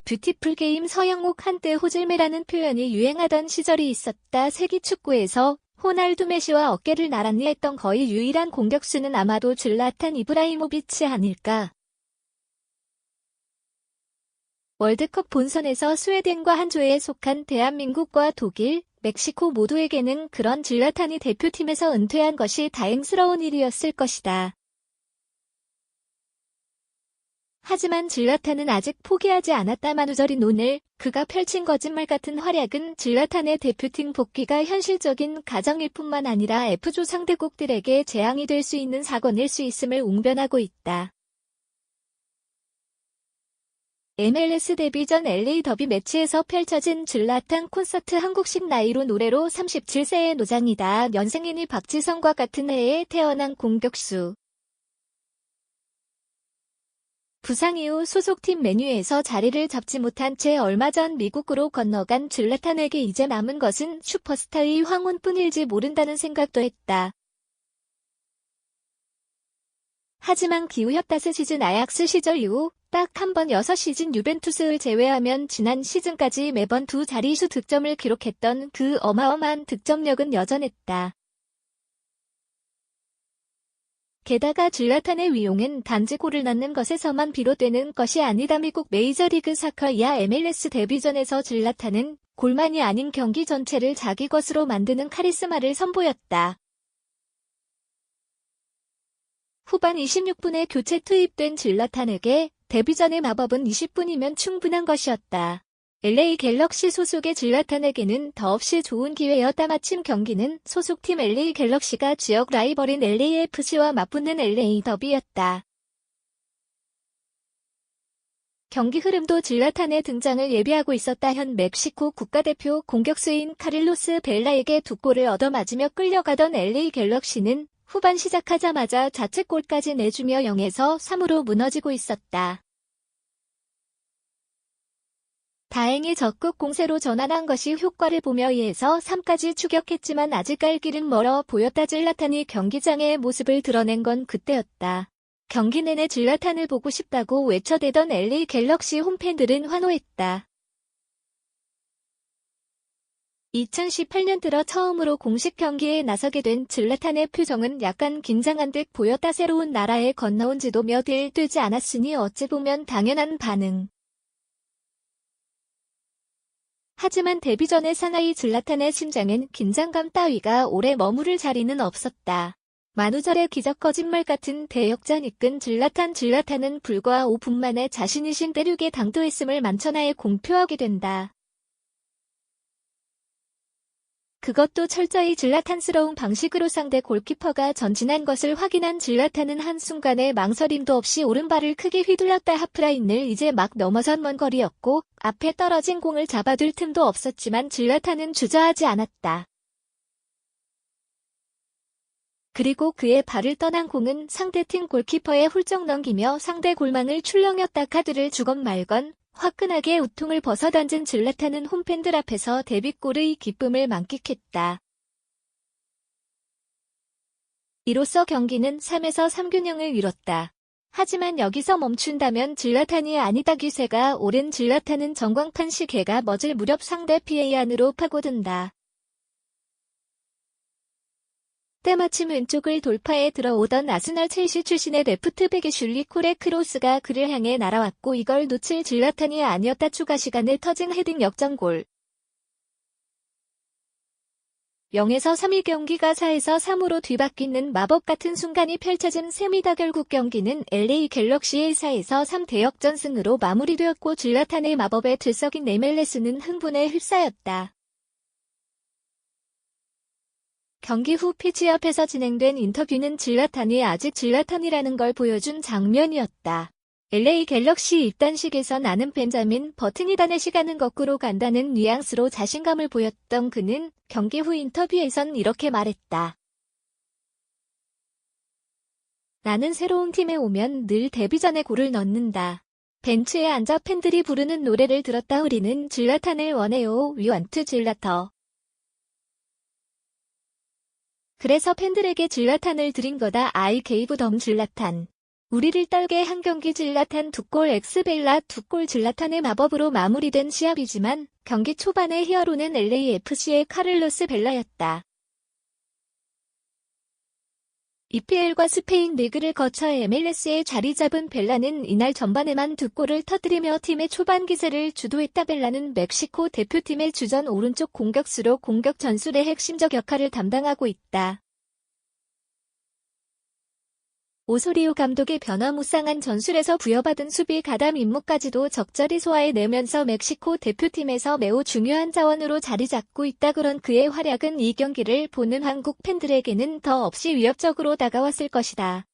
뷰티풀 게임 서영욱 한때 호질매라는 표현이 유행하던 시절이 있었다. 세계 축구에서 호날두 메시와 어깨를 나란히 했던 거의 유일한 공격수는 아마도 질라탄 이브라히모비치 아닐까. 월드컵 본선에서 스웨덴과 한 조에 속한 대한민국과 독일, 멕시코 모두에게는 그런 질라탄이 대표팀에서 은퇴한 것이 다행스러운 일이었을 것이다. 하지만 질라탄은 아직 포기하지 않았다. 만우절인 오늘 그가 펼친 거짓말 같은 활약은 질라탄의 대표팀 복귀가 현실적인 가정일 뿐만 아니라 F조 상대국들에게 재앙이 될 수 있는 사건일 수 있음을 웅변하고 있다. MLS 데뷔전 LA 더비 매치에서 펼쳐진 질라탄 콘서트. 한국식 나이로 노래로 37세의 노장이다. 연생인이 박지성과 같은 해에 태어난 공격수. 부상 이후 소속팀 맨유에서 자리를 잡지 못한 채 얼마 전 미국으로 건너간 질라탄에게 이제 남은 것은 슈퍼스타의 황혼뿐일지 모른다는 생각도 했다. 하지만 기우혔다스 시즌 아약스 시절 이후 딱 한 번 6시즌 유벤투스를 제외하면 지난 시즌까지 매번 두 자릿수 득점을 기록했던 그 어마어마한 득점력은 여전했다. 게다가 질라탄의 위용은 단지 골을 넣는 것에서만 비롯되는 것이 아니다. 미국 메이저리그 사커 이하 MLS 데뷔전에서 질라탄은 골만이 아닌 경기 전체를 자기 것으로 만드는 카리스마를 선보였다. 후반 26분에 교체 투입된 질라탄에게 데뷔전의 마법은 20분이면 충분한 것이었다. LA 갤럭시 소속의 질라탄에게는 더없이 좋은 기회였다. 마침 경기는 소속팀 LA 갤럭시가 지역 라이벌인 LAFC와 맞붙는 LA 더비였다. 경기 흐름도 질라탄의 등장을 예비하고 있었다. 현 멕시코 국가대표 공격수인 카릴로스 벨라에게 두 골을 얻어맞으며 끌려가던 LA 갤럭시는 후반 시작하자마자 자책골까지 내주며 0에서 3으로 무너지고 있었다. 다행히 적극 공세로 전환한 것이 효과를 보며 2에서 3까지 추격했지만 아직 갈 길은 멀어 보였다. 질라탄이 경기장의 모습을 드러낸 건 그때였다. 경기 내내 질라탄을 보고 싶다고 외쳐대던 LA 갤럭시 홈팬들은 환호했다. 2018년 들어 처음으로 공식 경기에 나서게 된 질라탄의 표정은 약간 긴장한 듯 보였다. 새로운 나라에 건너온 지도 몇 일 되지 않았으니 어찌 보면 당연한 반응. 하지만 데뷔전의 사나이 질라탄의 심장엔 긴장감 따위가 오래 머무를 자리는 없었다. 만우절의 기적 거짓말 같은 대역전 이끈 질라탄은 불과 5분 만에 자신이 신대륙에 당도했음을 만천하에 공표하게 된다. 그것도 철저히 질라탄스러운 방식으로 상대 골키퍼가 전진한 것을 확인한 질라탄은 한순간에 망설임도 없이 오른발을 크게 휘둘렀다. 하프라인을 이제 막 넘어선 먼 거리였고 앞에 떨어진 공을 잡아둘 틈도 없었지만 질라탄은 주저하지 않았다. 그리고 그의 발을 떠난 공은 상대팀 골키퍼에 훌쩍 넘기며 상대 골망을 출렁였다. 카드를 주건 말건 화끈하게 우통을 벗어던진 질라탄은 홈팬들 앞에서 데뷔골의 기쁨을 만끽했다. 이로써 경기는 3에서 3균형을 이뤘다. 하지만 여기서 멈춘다면 질라탄이 아니다. 기세가 오른 질라탄은 전광판 시계가 멎을 무렵 상대 피해 안으로 파고든다. 때마침 왼쪽을 돌파해 들어오던 아스널 첼시 출신의 레프트백의 슐리 콜의 크로스가 그를 향해 날아왔고 이걸 놓칠 질라탄이 아니었다. 추가 시간을 터진 헤딩 역전골. 0에서 3이 경기가 4에서 3으로 뒤바뀌는 마법 같은 순간이 펼쳐진 셈이다. 결국 경기는 LA 갤럭시의 4에서 3 대역전승으로 마무리되었고 질라탄의 마법에 들썩인 MLS는 흥분에 휩싸였다. 경기 후 피치 옆에서 진행된 인터뷰는 질라탄이 아직 질라탄이라는 걸 보여준 장면이었다. LA 갤럭시 입단식에서 나는 벤자민 버튼이단의 시간은 거꾸로 간다는 뉘앙스로 자신감을 보였던 그는 경기 후 인터뷰에선 이렇게 말했다. 나는 새로운 팀에 오면 늘 데뷔전에 골을 넣는다. 벤치에 앉아 팬들이 부르는 노래를 들었다. 우리는 질라탄을 원해요. We want 질라터. 그래서 팬들에게 질라탄을 드린 거다. I gave them 질라탄. 우리를 떨게 한 경기 질라탄 2골 엑스벨라 2골 질라탄의 마법으로 마무리된 시합이지만 경기 초반의 히어로는 LAFC의 카를로스 벨라였다. EPL과 스페인 리그를 거쳐 MLS에 자리 잡은 벨라는 이날 전반에만 2골을 터뜨리며 팀의 초반 기세를 주도했다. 벨라는 멕시코 대표팀의 주전 오른쪽 공격수로 공격 전술의 핵심적 역할을 담당하고 있다. 오소리오 감독의 변화무쌍한 전술에서 부여받은 수비 가담 임무까지도 적절히 소화해내면서 멕시코 대표팀에서 매우 중요한 자원으로 자리 잡고 있다. 그런 그의 활약은 이 경기를 보는 한국 팬들에게는 더없이 위협적으로 다가왔을 것이다.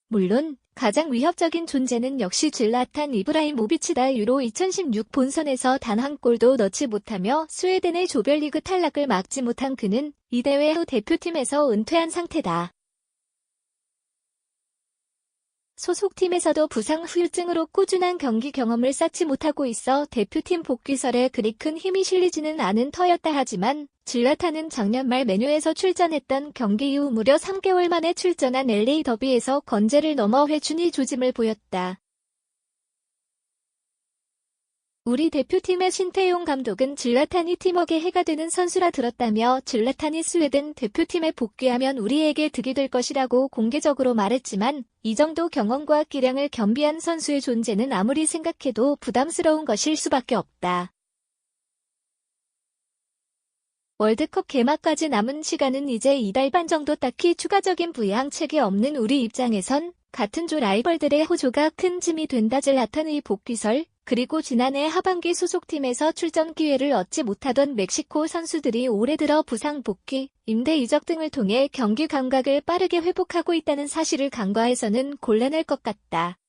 물론 가장 위협적인 존재는 역시 질라탄 이브라히모비치다. 유로 2016 본선에서 단 한 골도 넣지 못하며 스웨덴의 조별리그 탈락을 막지 못한 그는 이 대회 후 대표팀에서 은퇴한 상태다. 소속팀에서도 부상 후유증으로 꾸준한 경기 경험을 쌓지 못하고 있어 대표팀 복귀설에 그리 큰 힘이 실리지는 않은 터였다. 하지만 질라탄은 작년 말 메뉴에서 출전했던 경기 이후 무려 3개월 만에 출전한 LA 더비에서 건재를 넘어 회춘이 조짐을 보였다. 우리 대표팀의 신태용 감독은 질라탄이 팀워크에 해가 되는 선수라 들었다며 질라탄이 스웨덴 대표팀에 복귀하면 우리에게 득이 될 것이라고 공개적으로 말했지만 이 정도 경험과 기량을 겸비한 선수의 존재는 아무리 생각해도 부담스러운 것일 수밖에 없다. 월드컵 개막까지 남은 시간은 이제 2달 반 정도. 딱히 추가적인 부양책이 없는 우리 입장에선 같은 조 라이벌들의 호조가 큰 짐이 된다. 질라탄의 복귀설, 그리고 지난해 하반기 소속팀에서 출전 기회를 얻지 못하던 멕시코 선수들이 올해 들어 부상 복귀, 임대 이적 등을 통해 경기 감각을 빠르게 회복하고 있다는 사실을 간과해서는 곤란할 것 같다.